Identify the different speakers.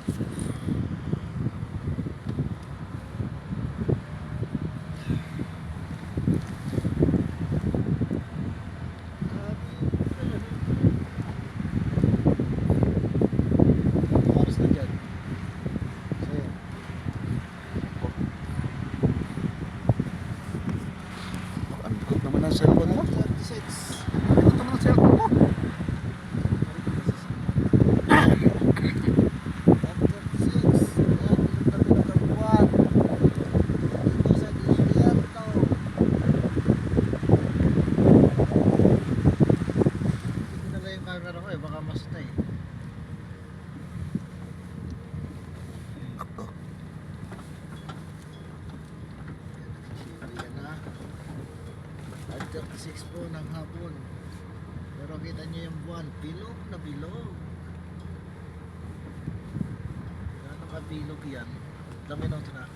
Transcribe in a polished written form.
Speaker 1: Oras na dyan. So,
Speaker 2: Ang likot naman ang cellphone mo.
Speaker 1: 36.
Speaker 2: Ang likot naman ang cellphone mo.
Speaker 1: Baka mas na eh.
Speaker 2: Ako.
Speaker 1: Yan na. At 36 po ng hapon. Pero kita niyo yung buwan, bilog na bilog. Gano'ng kabilog yan? Ilang minuto na?